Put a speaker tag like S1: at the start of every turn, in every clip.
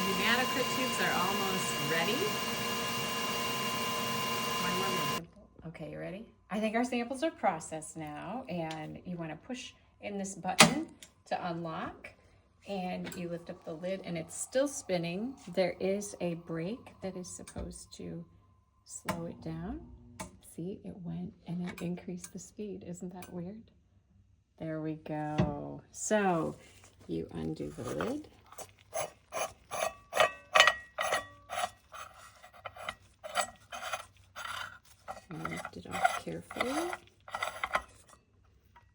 S1: hematocrit tubes are almost ready. Okay, you ready? I think our samples are processed now, and you want to push in this button to unlock, and you lift up the lid, and it's still spinning. There is a brake that is supposed to slow it down. See, it went and it increased the speed. Isn't that weird? There we go. So you undo the lid. And lift it off carefully.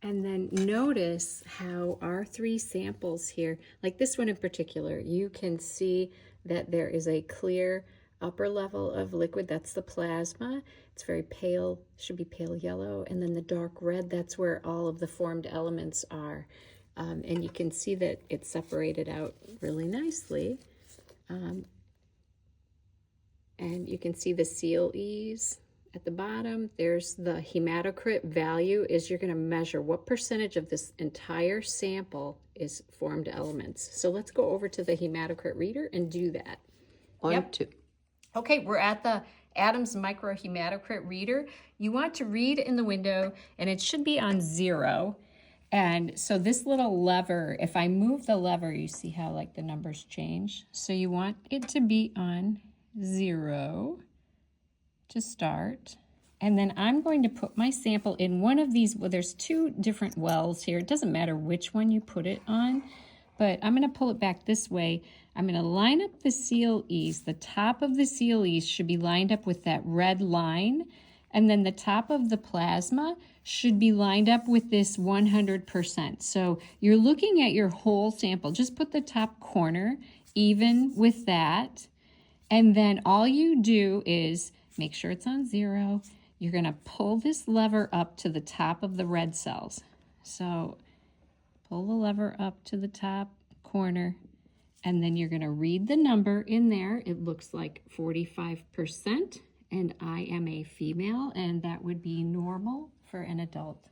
S1: And then notice how our 3 samples here, like this one in particular, you can see that there is a clear upper level of liquid. That's the plasma. It's very pale, should be pale yellow. And then the dark red, that's where all of the formed elements are. And you can see that it's separated out really nicely. And you can see the CLEs. At the bottom, there's the hematocrit value. Is you're going to measure what percentage of this entire sample is formed elements. So let's go over to the hematocrit reader and do that.
S2: 1, 2.
S1: Okay, we're at the Adams Microhematocrit reader. You want to read in the window, and it should be on 0. And so this little lever, if I move the lever, you see how like the numbers change. So you want it to be on 0. To start, and then I'm going to put my sample in one of these. Well, there's 2 different wells here. It doesn't matter which one you put it on, but I'm going to pull it back this way. I'm going to line up the CLEs. The top of the CLEs should be lined up with that red line, and then the top of the plasma should be lined up with this 100%. So you're looking at your whole sample. Just put the top corner even with that, and then all you do is make sure it's on 0. You're going to pull this lever up to the top of the red cells. So pull the lever up to the top corner, and then you're going to read the number in there. It looks like 45%, and I am a female, and that would be normal for an adult.